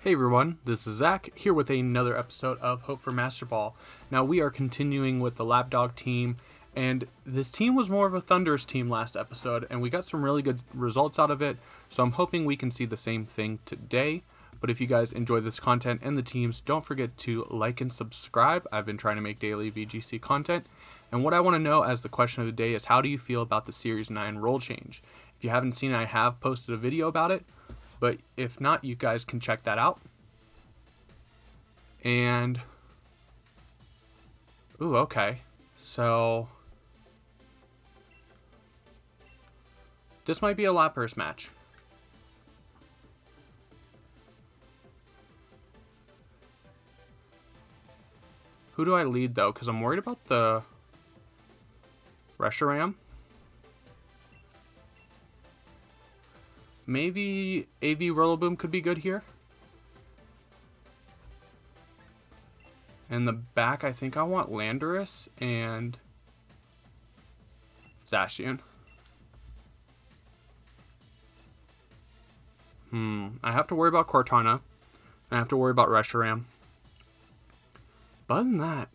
Hey everyone, this is Zach, here with another episode of Hope for Master Ball. Now we are continuing with the LapDog team, and this team was more of a Thundurus team last episode, and we got some really good results out of it, so I'm hoping we can see the same thing today. But if you guys enjoy this content and the teams, don't forget to like and subscribe. I've been trying to make daily VGC content, and what I want to know as the question of the day is, how do you feel about the Series 9 role change? If you haven't seen it, I have posted a video about it. But if not, you guys can check that out. And, ooh, okay. So, this might be a Lapras match. Who do I lead, though? Because I'm worried about the Reshiram. Maybe AV Rillaboom could be good here. In the back, I think I want Thundurus and Zacian. I have to worry about Cortana. I have to worry about Reshiram. But other than that,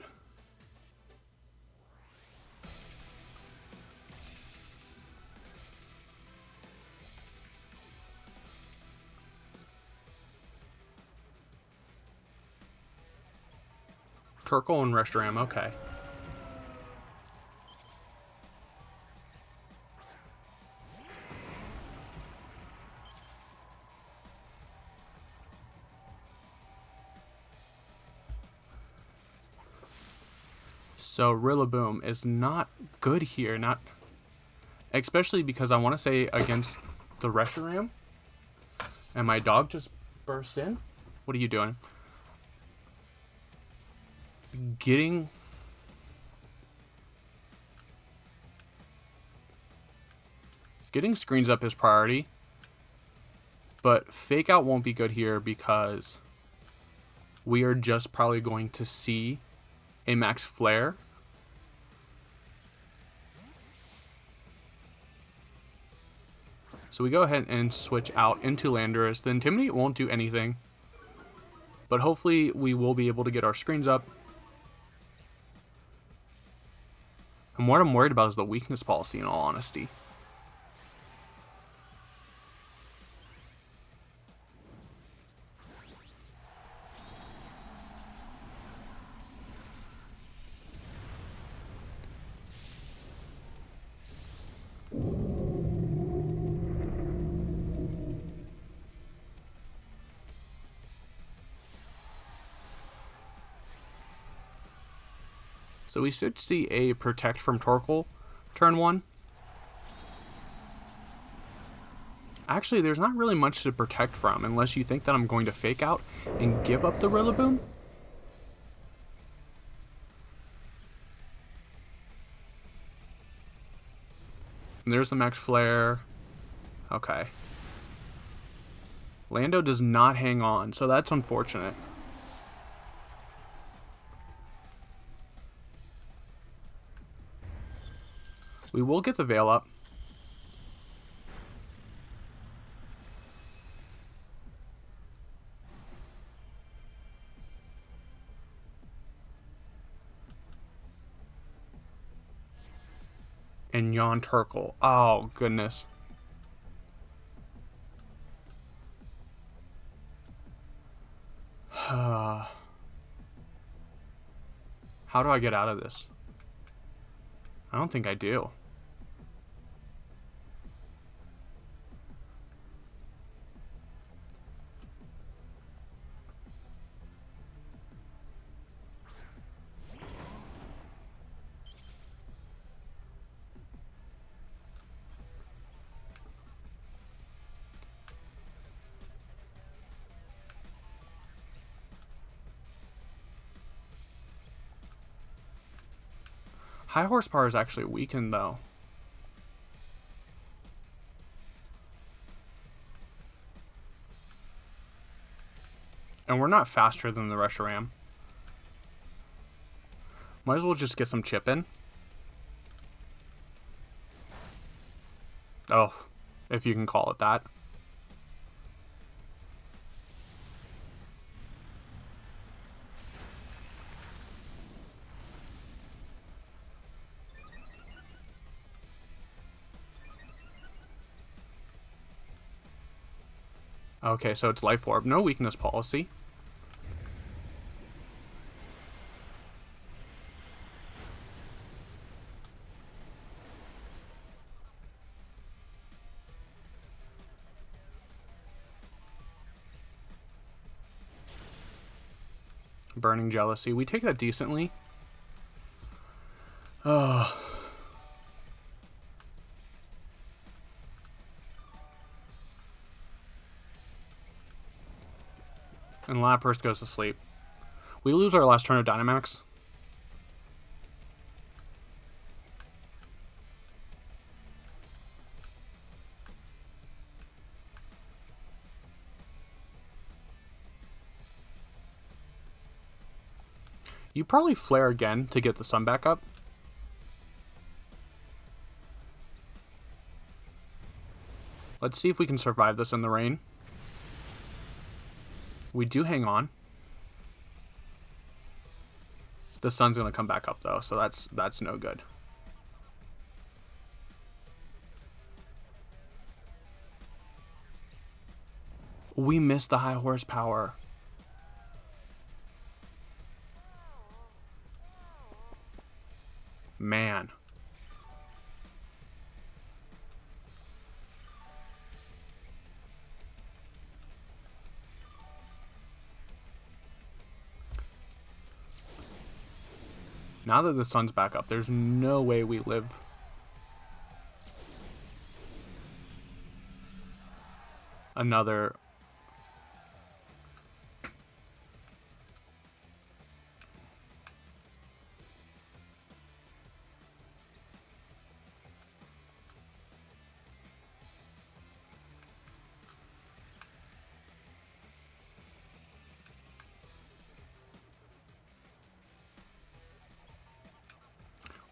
Turkle and Reshiram, okay. So Rillaboom is not good here, especially because I want to say against the Reshiram. And my dog just burst in. What are you doing? Getting screens up is priority, but fake out won't be good here because we are just probably going to see a max flare. So we go ahead and switch out into Thundurus. The Intimidate won't do anything, but hopefully we will be able to get our screens up. And what I'm worried about is the weakness policy, in all honesty. So we should see a Protect from Torkoal turn 1. Actually, there's not really much to protect from unless you think that I'm going to fake out and give up the Rillaboom. And there's the Max Flare. Okay. Lando does not hang on, so that's unfortunate. We will get the Veil up. And Yon Turkle. Oh, goodness. How do I get out of this? I don't think I do. High horsepower is actually weakened, though. And we're not faster than the Reshiram. Might as well just get some chip in. Oh, if you can call it that. Okay, so it's Life Orb. No weakness policy. Burning Jealousy. We take that decently. Oh. And Lapras goes to sleep. We lose our last turn of Dynamax. You probably flare again to get the sun back up. Let's see if we can survive this in the rain. We do hang on. The sun's going to come back up though, so that's no good. We missed the high horsepower. Man. Now that the sun's back up, there's no way we live. Another.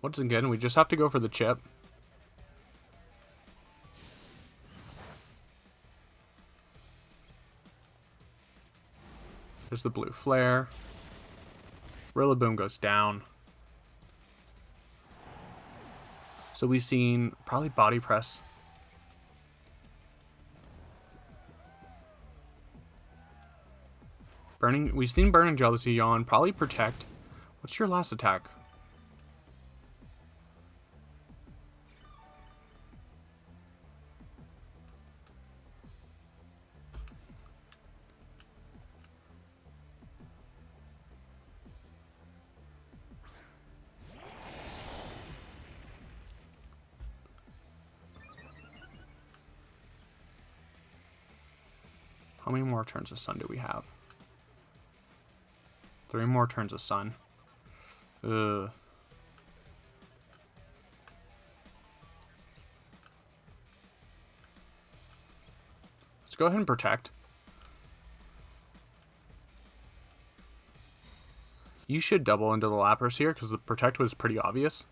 Once again, we just have to go for the chip. There's the blue flare. Rillaboom goes down. So we've seen probably body press. We've seen Burning Jealousy yawn, probably protect. What's your last attack? How many more turns of sun do we have? 3 more turns of sun. Ugh. Let's go ahead and protect. You should double into the Lapras here because the protect was pretty obvious.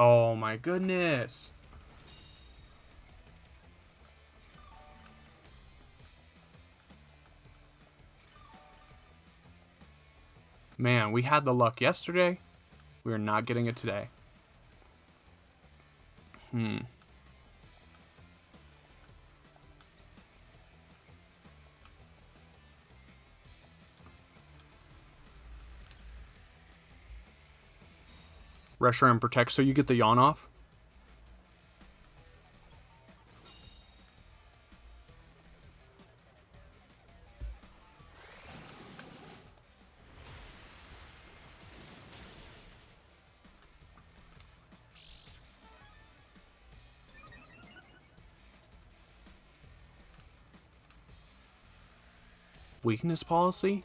Oh my goodness. Man, we had the luck yesterday. We are not getting it today. Reshiram protects, so you get the yawn off. Weakness policy?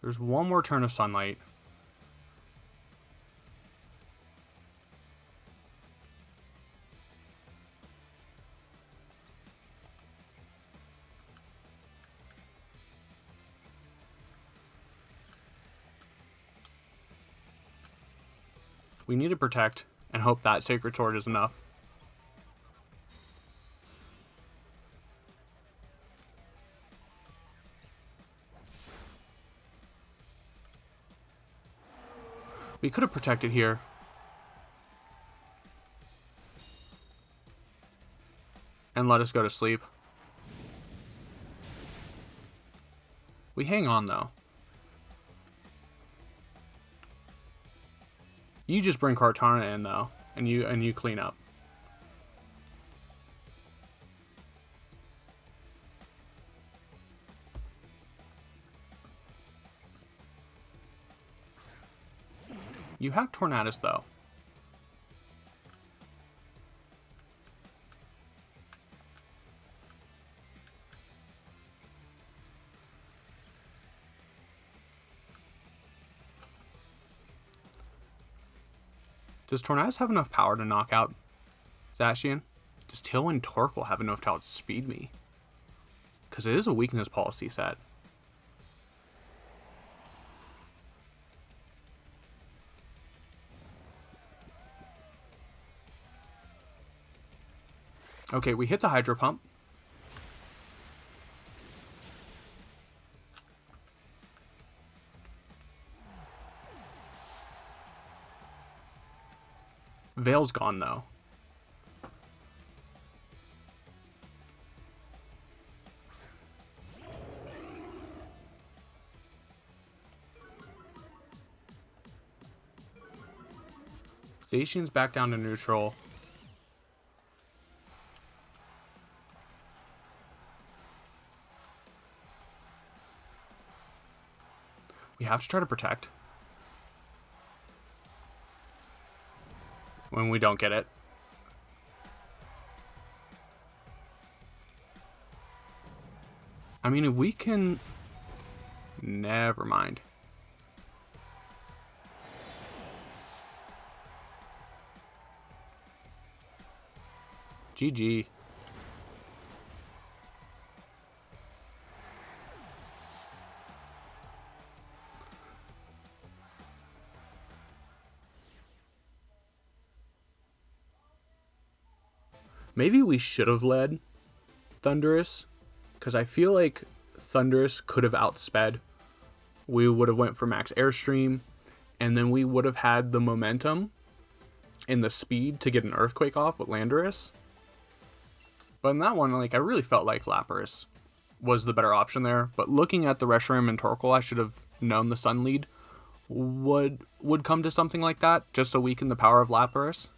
There's one more turn of sunlight. We need to protect. and hope that Sacred Sword is enough. We could have protected here. And let us go to sleep. We hang on, though. You just bring Kartana in, though, and you clean up. You have Tornadus, though. Does Tornadus have enough power to knock out Zacian? Does Tailwind Torkoal have enough to outspeed me? Because it is a weakness policy set. Okay, we hit the Hydro Pump. Veil's gone, though. Zacian's back down to neutral. We have to try to protect. When we don't get it. I mean, if we can... Never mind. GG. Maybe we should have led Thundurus, because I feel like Thundurus could have outsped. We would have went for max airstream, and then we would have had the momentum and the speed to get an Earthquake off with Landorus. But in that one, like, I really felt like Lapras was the better option there. But looking at the Reshiram and Torkoal, I should have known the Sun lead would come to something like that, just to weaken the power of Lapras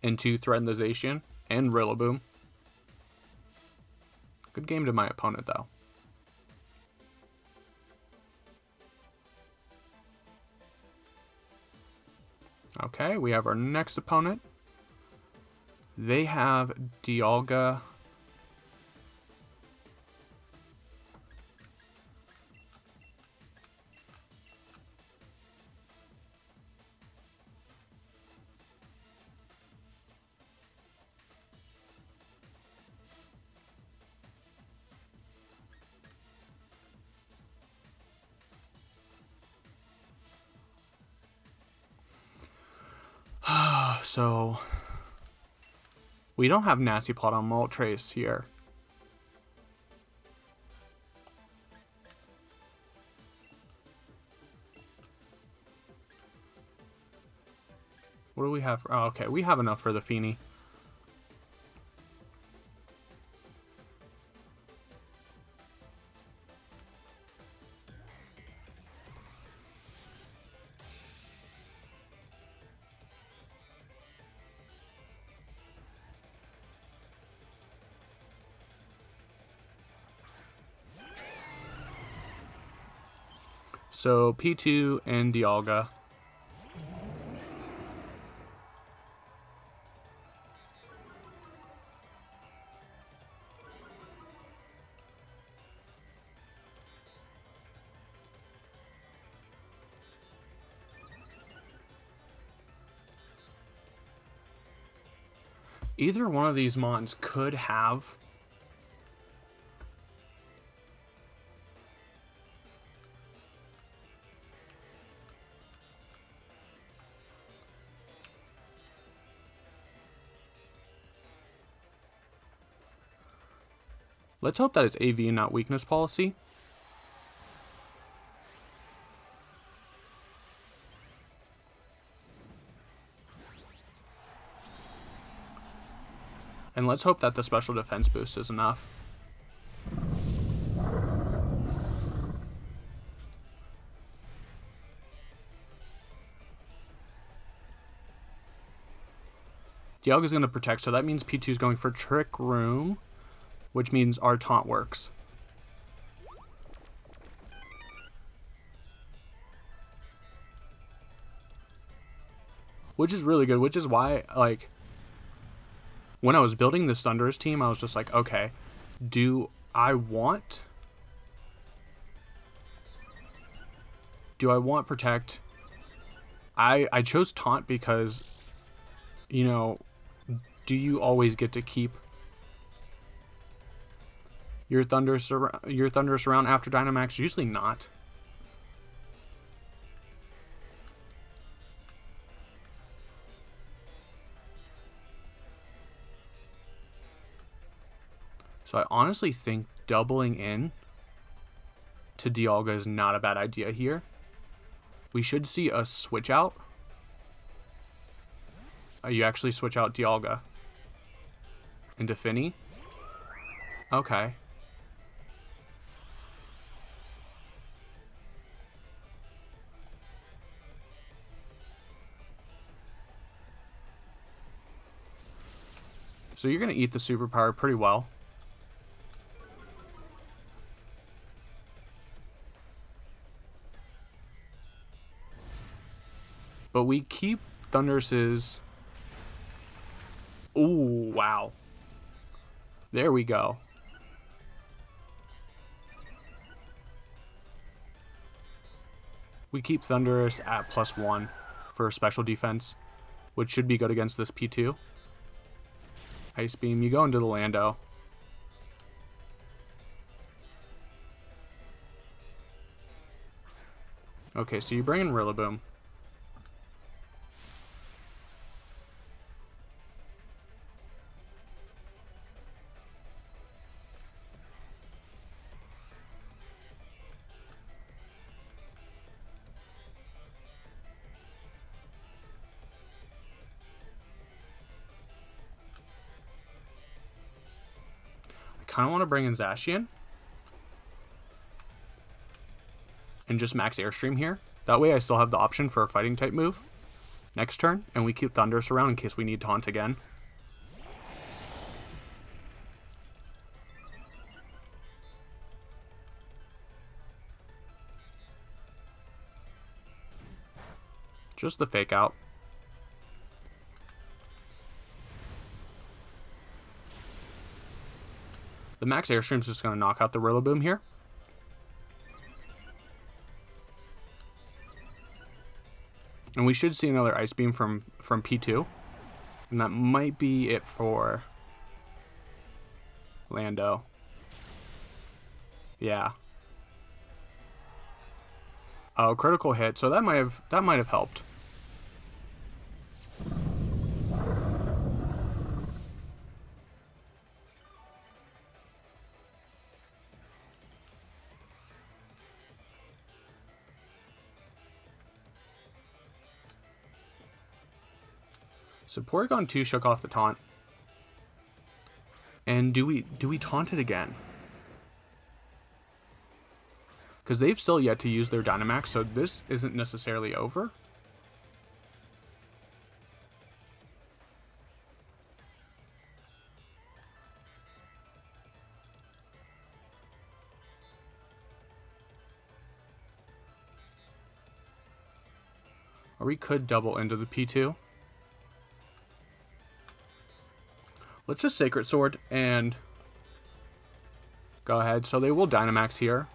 and to threaten the Zacian and Rillaboom. Good game to my opponent, though. Okay, we have our next opponent. They have Dialga. So, we don't have Nasty Plot on Moltres here. What do we have? Oh, okay, we have enough for the Feeny. So P2 and Dialga. Either one of these mons could have Let's hope that it's AV and not weakness policy. And let's hope that the special defense boost is enough. Dialga's going to protect, so that means P2 is going for Trick Room, which means our taunt works. Which is really good, which is why, like, when I was building this Thundurus team, I was just like, okay, do I want Protect? I chose Taunt because, you know, do you always get to keep your Thundurus around after Dynamax? Usually not. So I honestly think doubling in to Dialga is not a bad idea here. We should see a switch out. You actually switch out Dialga into Finny. Okay. So you're going to eat the superpower pretty well. But we keep Thundurus's... Ooh, wow. There we go. We keep Thundurus at +1 for special defense, which should be good against this P2. Ice Beam, you go into the Lando. Okay, so you bring in Rillaboom. Kind of want to bring in Zacian and just max Airstream here. That way I still have the option for a fighting type move next turn, and we keep Thundurus around in case we need Taunt again. Just the fake out. The max Airstream is just going to knock out the Rillaboom here. And we should see another Ice Beam from P2. And that might be it for Lando. Yeah. Oh, critical hit. So that might have helped. So Porygon 2 shook off the taunt. And do we taunt it again? Because they've still yet to use their Dynamax, so this isn't necessarily over. Or we could double into the P2. Let's just Sacred Sword and go ahead. So they will Dynamax here.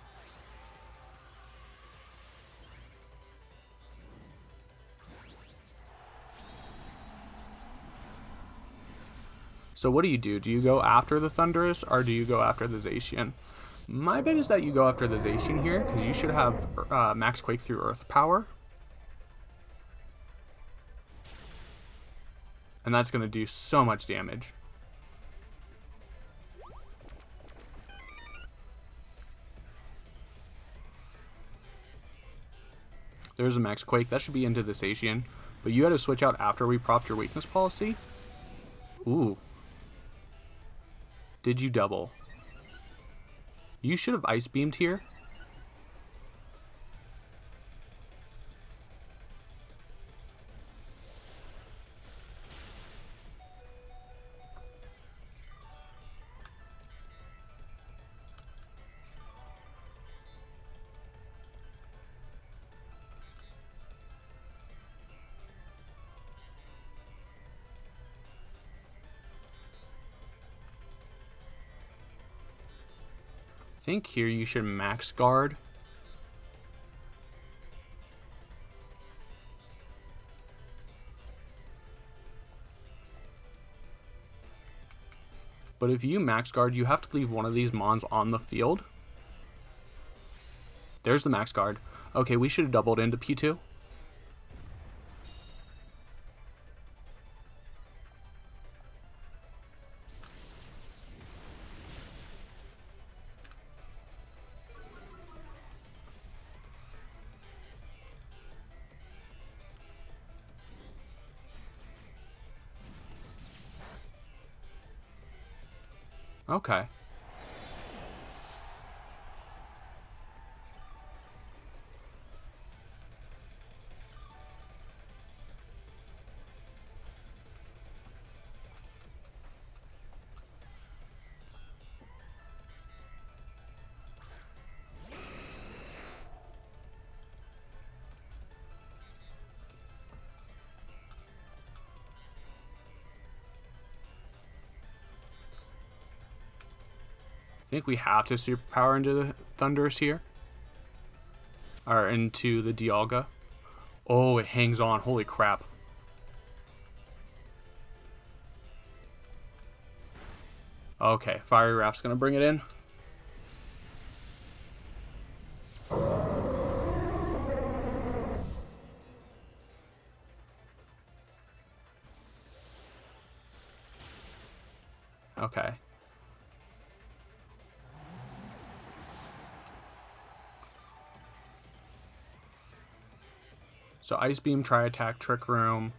So what do? Do you go after the Thundurus or do you go after the Zacian? My bet is that you go after the Zacian here because you should have Max Quake through Earth Power. And that's going to do so much damage. There's a Max Quake. That should be into the Zacian. But you had to switch out after we propped your weakness policy? Ooh. Did you double? You should have Ice Beamed here. I think here you should max guard. But if you max guard, you have to leave one of these mons on the field. There's the max guard. Okay, we should have doubled into P2. Okay. I think we have to superpower into the Thundurus here. Or into the Dialga. Oh, it hangs on. Holy crap. Okay, Fiery Raft's gonna bring it in. Okay. So Ice Beam, Tri Attack, Trick Room,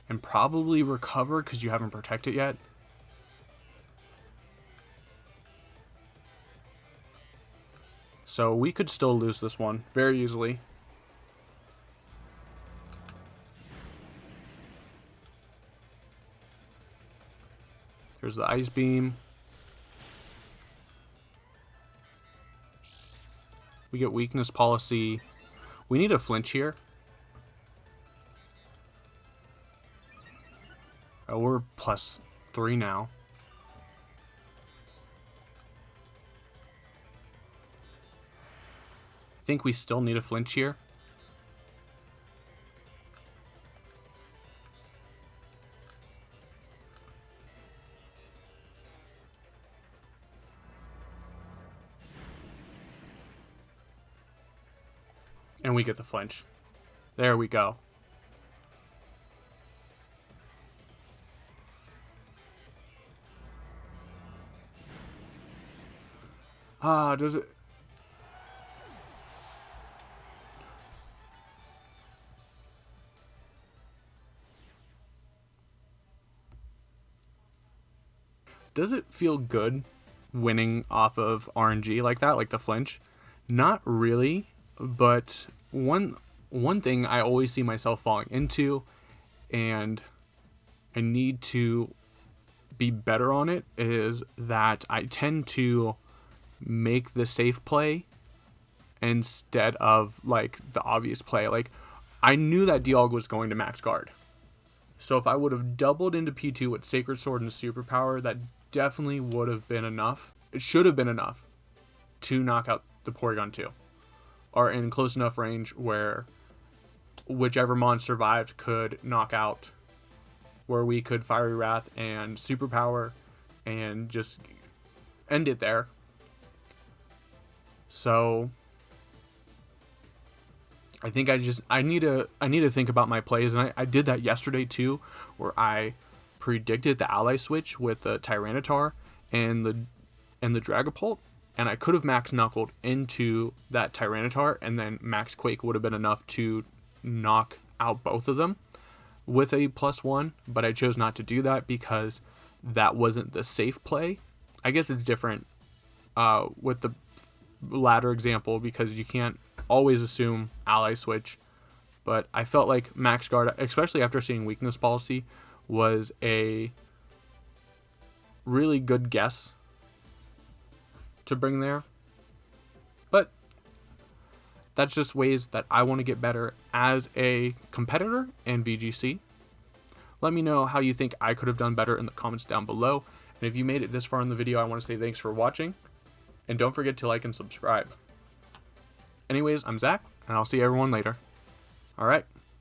and probably Recover because you haven't protected yet. So we could still lose this one very easily. There's the Ice Beam. We get Weakness Policy. We need a flinch here. Oh, we're +3 now. I think we still need a flinch here. And we get the flinch. There we go. Does it... Does it feel good winning off of RNG like that, like the flinch? Not really, but one thing I always see myself falling into, and I need to be better on it, is that I tend to make the safe play instead of like the obvious play. Like, I knew that Dialga was going to max guard, so if I would have doubled into P2 with Sacred Sword and Superpower, that definitely would have been enough. It should have been enough to knock out the Porygon 2, or in close enough range where whichever mon survived could knock out, where we could Fiery Wrath and Superpower and just end it there. So I think I need to think about my plays, and I did that yesterday too, where I predicted the ally switch with the Tyranitar and the Dragapult, and I could have max knuckled into that Tyranitar, and then max Quake would have been enough to knock out both of them with a +1, but I chose not to do that because that wasn't the safe play. I guess it's different with the latter example because you can't always assume ally switch, but I felt like max guard, especially after seeing weakness policy, was a really good guess to bring there. But that's just ways that I want to get better as a competitor in VGC. Let me know how you think I could have done better in the comments down below. And if you made it this far in the video, I want to say thanks for watching. And don't forget to like and subscribe. Anyways, I'm Zach, and I'll see everyone later. Alright.